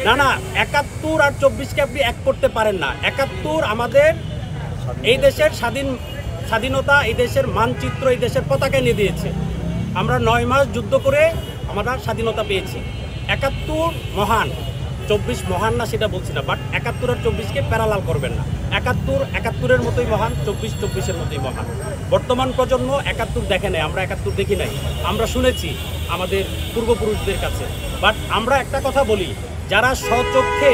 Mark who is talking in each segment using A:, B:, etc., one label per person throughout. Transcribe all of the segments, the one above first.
A: না না, ৭১ আর ২৪কে আপনি এক করতে পারেন না। ৭১ আমাদের এই দেশের স্বাধীনতা, এই দেশের মানচিত্র, এই দেশের পতাকা নিয়ে দিয়েছে। আমরা ৯ মাস যুদ্ধ করে আমরা স্বাধীনতা পেয়েছি। ৭১ মহান, ২৪ মহান না সেটা বলছি না, বাট ৭১ আর ২৪কে প্যারালাল করবেন না। ৭১ মতোই মহান, ২৪ মতোই মহান। বর্তমান প্রজন্ম ৭১ দেখে নাই, আমরা ৭১ দেখি নাই, আমরা শুনেছি আমাদের পূর্বপুরুষদের কাছে। বাট আমরা একটা কথা বলি, যারা স্বচক্ষে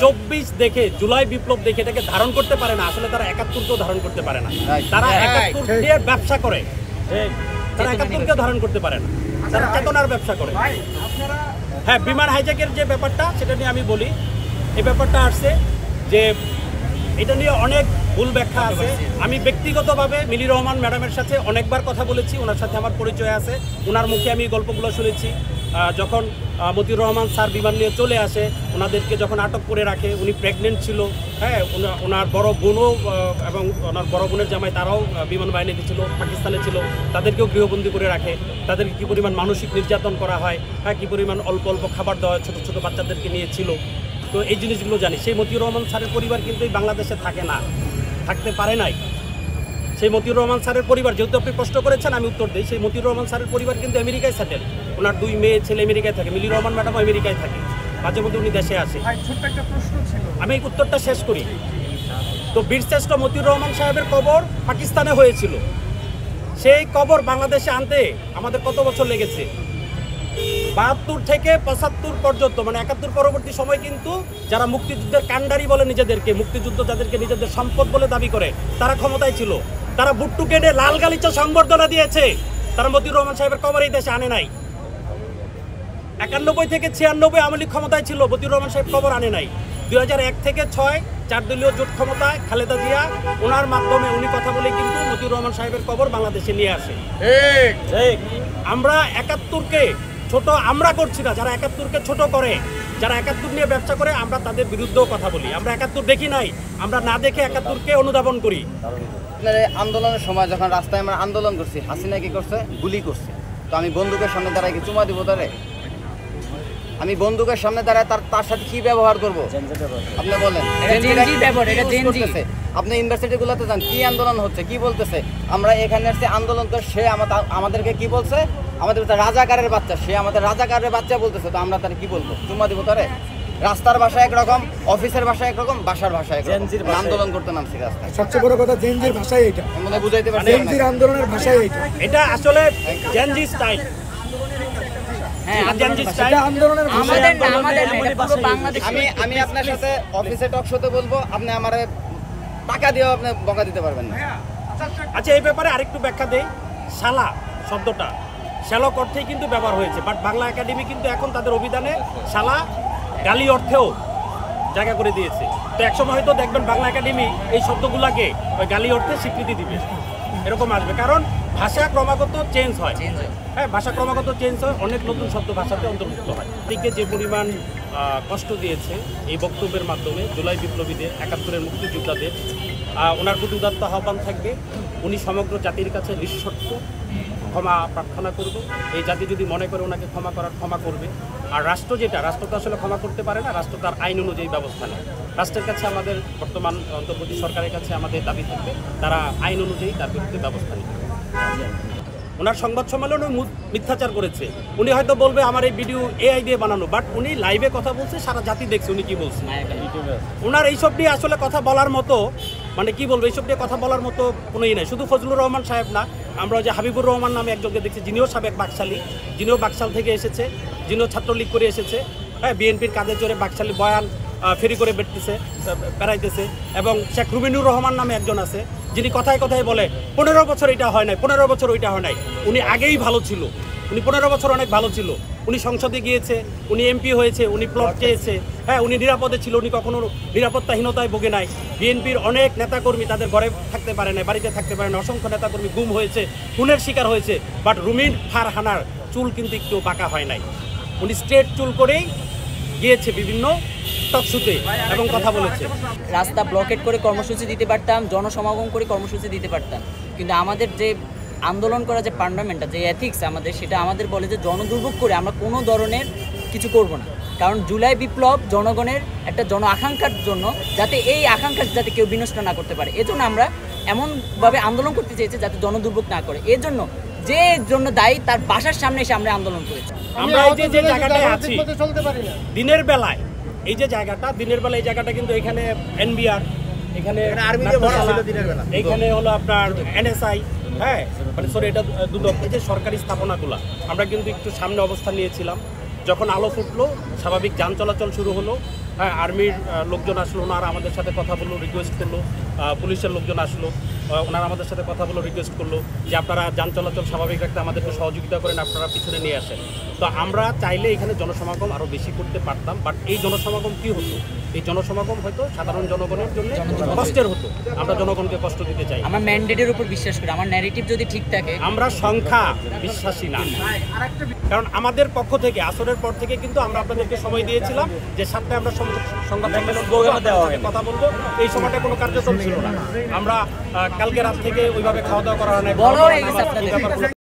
A: ২৪ দেখে, জুলাই বিপ্লব দেখে এটাকে ধারণ করতে পারে না, আসলে তারা ৭১কেও ধারণ করতে পারে না। তারা ৭১ দিয়ে ব্যবসা করে, তারা ৭১কে ধারণ করতে পারে না, তারা চেতনার ব্যবসা করে। হ্যাঁ, বিমান হাইজ্যাকের যে ব্যাপারটা সেটা নিয়ে আমি বলি। এই ব্যাপারটা আসছে যে এটা নিয়ে অনেক ভুল ব্যাখ্যা আছে। আমি ব্যক্তিগতভাবে মিলি রহমান ম্যাডামের সাথে অনেকবার কথা বলেছি, ওনার সাথে আমার পরিচয় আছে, ওনার মুখে আমি গল্পগুলো শুনেছি। যখন মতিউর রহমান স্যার বিমান নিয়ে চলে আসে, ওনাদেরকে যখন আটক করে রাখে, উনি প্রেগনেন্ট ছিল, হ্যাঁ, ওনার বড় বোনও এবং ওনার বড় বোনের জামাই তারাও বিমান বাহিনীতে ছিল, পাকিস্তানে ছিল, তাদেরকেও গৃহবন্দী করে রাখে। তাদেরকে কী পরিমাণ মানসিক নির্যাতন করা হয়, হ্যাঁ, কী পরিমাণ অল্প অল্প খাবার দেওয়া হয়, ছোটো ছোটো বাচ্চাদেরকে নিয়ে ছিল। তো এই জিনিসগুলো জানি। সেই মতিউর রহমান স্যারের পরিবার কিন্তু এই বাংলাদেশে থাকে না, থাকতে পারে নাই। সেই মতিউর রহমান স্যারের পরিবার, যেহেতু আপনি প্রশ্ন করেছেন আমি উত্তর দিই, সেই মতিউর রহমান স্যারের পরিবার কিন্তু আমেরিকায় সেটেল। ওনার ২ মেয়ে ছেলে আমেরিকায় থাকে, মিলি রহমান ম্যাডামও আমেরিকায় থাকে, মাঝে মধ্যে উনি দেশে আসে। আমি এই উত্তরটা শেষ করি। তো বীরশ্রেষ্ঠ মতিউর রহমান সাহেবের কবর পাকিস্তানে হয়েছিল, সেই কবর বাংলাদেশে আনতে আমাদের কত বছর লেগেছে? ৭২ থেকে ৭৫ পর্যন্ত, মানে ৭১ পরবর্তী সময় কিন্তু যারা মুক্তিযুদ্ধের কাণ্ডারি বলে নিজেদেরকে, মুক্তিযুদ্ধ যাদেরকে নিজেদের সম্পদ বলে দাবি করে, তারা ক্ষমতায় ছিল। তারা বুট্টু কেটে লাল গালিচা সংবর্ধনা দিয়েছে, তারা মতিউর রহমান সাহেবের কবর এই দেশে আনে নাই। ৯১ থেকে ৯৬ আওয়ামী লীগ ক্ষমতায় ছিল, মতিউর রহমান সাহেব কবর আনে নাই। ২০০১ থেকে ৬ 4 দলীয় জোট ক্ষমতায়, খালেদা জিয়া ওনার মাধ্যমে উনি কথা বলে কিন্তু মতিউর রহমান সাহেবের কবর বাংলাদেশে নিয়ে আসে। আমরা ৭১কে ছোট আমরা করছি না, যারা ৭১কে ছোট করে, যারা ৭১ নিয়ে ব্যবসা করে, আমরা তাদের বিরুদ্ধেও কথা বলি। আমরা ৭১ দেখি নাই, আমরা না দেখে ৭১কে অনুধাবন করি।
B: আন্দোলনের সময় যখন রাস্তায় আমরা আন্দোলন করছি, হাসিনা কি করছে? গুলি করছে। তো আমি বন্দুকের সামনে দাঁড়ায় কি চুমা দিব তারে? আমি বন্দুকের সামনে দাঁড়ায় তার সাথে কি ব্যবহার করবো আপনি বলেন? আপনি ইউনিভার্সিটিগুলোতে যান, কি আন্দোলন হচ্ছে, কি বলতেছে? আমরা এখানে আসছি আন্দোলন করে, সে আমাদেরকে কি বলছে? আমাদের রাজাকারের বাচ্চা, সে আমাদের রাজাকারের বাচ্চা বলতেছে। তো আমরা তার কি বলবো? চুম্মা দিব তারে? রাস্তার ভাষা একরকম, অফিসের ভাষা একরকম, বাসার ভাষা একরকম। আন্দোলন করতে নামছি রাস্তায়।
C: সবচেয়ে বড় কথা জেনজির ভাষাই এটা,
B: আমাদের বুঝাইতে পারছি।
C: জেনজির আন্দোলনের ভাষাই এটা,
A: এটা আসলে জেনজি স্টাইল।
B: আমি আপনার সাথে অফিসে টক শোতে বলবো, আপনি আমার টাকা দিয়েও আপনি বকা দিতে পারবেন না।
A: আচ্ছা, এই ব্যাপারে আরেকটু ব্যাখ্যা দেই। শালা শব্দটা শ্যালক অর্থেই কিন্তু ব্যবহার হয়েছে, বাট বাংলা একাডেমি কিন্তু এখন তাদের অভিধানে শালা গালি অর্থেও জায়গা করে দিয়েছে। তো একসময় হয়তো দেখবেন বাংলা একাডেমি এই শব্দগুলোকে ওই গালি অর্থে স্বীকৃতি দিবে, এরকম আসবে। কারণ ভাষা ক্রমাগত চেঞ্জ হয়, হ্যাঁ, ভাষা ক্রমাগত চেঞ্জ হয়, অনেক নতুন শব্দ ভাষাতে অন্তর্ভুক্ত হয়। দিকে যে পরিমাণ কষ্ট দিয়েছে এই বক্তব্যের মাধ্যমে জুলাই বিপ্লবীদের, ৭১-এর মুক্তিযোদ্ধাদের, ওনার প্রতি উদাত্ত আহ্বান থাকবে, উনি সমগ্র জাতির কাছে নিঃশর্ত ক্ষমা প্রার্থনা করবে। এই জাতি যদি মনে করে ওনাকে ক্ষমা করবে। আর রাষ্ট্র তো আসলে ক্ষমা করতে পারে না, রাষ্ট্র তার আইন অনুযায়ী ব্যবস্থা নেয়। রাষ্ট্রের কাছে আমাদের বর্তমান অন্তর্বর্তী সরকারের কাছে আমাদের দাবি থাকবে, তারা আইন অনুযায়ী তার বিরুদ্ধে ব্যবস্থা নেবে। ওনার সংবাদ সম্মেলনে মিথ্যাচার করেছে, উনি হয়তো বলবে আমার এই ভিডিও এআই দিয়ে বানানো, বাট উনি লাইভে কথা বলছে, সারা জাতি দেখছে উনি কি বলছে। ওনার এইসব নিয়ে আসলে কথা বলার মতো, মানে কি বলবো, এইসব নিয়ে কথা বলার মতো কোনোই নাই। শুধু ফজলুর রহমান সাহেব না, আমরা যে হাবিবুর রহমান নামে একজনকে দেখছি, যিনিও সাবেক বাকশালী, যিনিও বাকশাল থেকে এসেছে, যিনিও ছাত্রলীগ করে এসেছে, হ্যাঁ, বিএনপির কাঁধে চড়ে বাকশালী বয়ান ফেরি করে বেড়াইতেছে। এবং শেখ রুমিনুর রহমান নামে একজন আছে, যিনি কথায় কথায় বলে 15 বছর এটা হয় নাই, 15 বছর ওইটা হয় নাই। উনি আগেই ভালো ছিল, উনি 15 বছর অনেক ভালো ছিল, উনি সংসদে গিয়েছে, উনি এমপি হয়েছে, উনি প্লট চেয়েছে, হ্যাঁ, উনি নিরাপদে ছিল, উনি কখনো নিরাপত্তাহীনতায় ভোগে নাই। বিএনপির অনেক নেতাকর্মী তাদের ঘরে থাকতে পারে না, বাড়িতে থাকতে পারে না, অসংখ্য নেতাকর্মী গুম হয়েছে, খুনের শিকার হয়েছে, বাট রুমিন ফারহানার চুল কিন্তু একটু বাঁকা হয় নাই। উনি স্ট্রেট চুল করেই গিয়েছে বিভিন্ন টকশুতে এবং কথা বলেছে।
D: রাস্তা ব্লকেট করে কর্মসূচি দিতে পারতাম, জনসমাগম করে কর্মসূচি দিতে পারতাম, কিন্তু আমাদের যে আন্দোলন করা যে ফান্ডামেন্টাল যে এথিক্স আমাদের, সেটা আমাদের বলে যে জনদুর্ভোগ করে আমরা কোনো ধরনের কিছু করব না। কারণ জুলাই বিপ্লব জনগণের একটা জন আকাঙ্ক্ষার জন্য, যাতে এই আকাঙ্ক্ষা যাতে কেউ বিনষ্ট না করতে পারে, এজন্য আমরা এমনভাবে আন্দোলন করতে চেয়েছি যাতে জনদুর্ভোগ না করে। এর জন্য যে জন্য দায়ী তার বাসার সামনে এসে আমরা আন্দোলন করেছি।
A: আমরা এই যে জায়গাটায় আছি দিনের বেলায়, এই যে জায়গাটা দিনের বেলা, এই জায়গাটা কিন্তু এখানে এনবিআর, এখানে এইখানে হলো আপনার এনএসআই, হ্যাঁ মানে সরি এটা দুদক, এই যে সরকারি স্থাপনাগুলো আমরা কিন্তু একটু সামনে অবস্থান নিয়েছিলাম। যখন আলো ফুটলো স্বাভাবিক যান চলাচল শুরু হলো, হ্যাঁ আর্মির লোকজন আসলো, ওনারা আমাদের সাথে কথা বললো, রিকোয়েস্ট করলো, পুলিশের লোকজন আসলো, ওনারা আমাদের সাথে কথা বললো, রিকোয়েস্ট করলো যে আপনারা যান চলাচল স্বাভাবিক রাখতে আমাদেরকে সহযোগিতা করেন, আপনারা পিছনে নিয়ে আসেন। তো আমরা চাইলে এখানে জনসমাগম আরও বেশি করতে পারতাম, বাট এই জনসমাগম কী হতো, এই জনসমাগম হয়তো সাধারণ জনগণের জন্য কষ্টের হতো। আমরা জনগণকে কষ্ট দিতে চাই।
D: আমার ম্যান্ডেটের উপর বিশ্বাস করি, আমার ন্যারেটিভ যদি ঠিক থাকে।
A: আমরা সংখ্যা বিশ্বাসী না, কারণ আমাদের পক্ষ থেকে আসরের পর থেকে কিন্তু আমরা আপনাদেরকে সময় দিয়েছিলাম যে 7টায় আমরা সংবাদ সম্মেলন কথা বলবো। এই সময়টা কোনো কার্যক্রম ছিল না। আমরা কালকে রাত থেকে ওইভাবে খাওয়া দাওয়া করা হয় না।
D: বড় হয়ে গেছে আপনাদের।